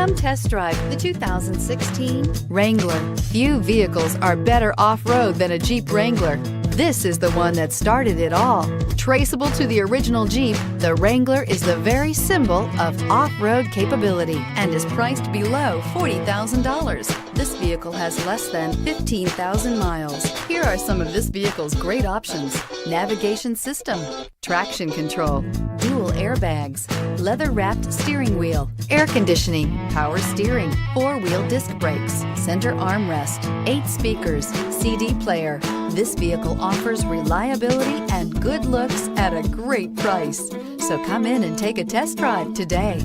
Come test drive the 2016 Wrangler. Few vehicles are better off-road than a Jeep Wrangler. This is the one that started it all. Traceable to the original Jeep, the Wrangler is the very symbol of off-road capability and is priced below $40,000. This vehicle has less than 15,000 miles. Here are some of this vehicle's great options: navigation system, traction control, dual airbags, leather-wrapped steering wheel, air conditioning, power steering, 4-wheel disc brakes, center armrest, 8 speakers, CD player. This vehicle offers reliability and good looks at a great price. So come in and take a test drive today.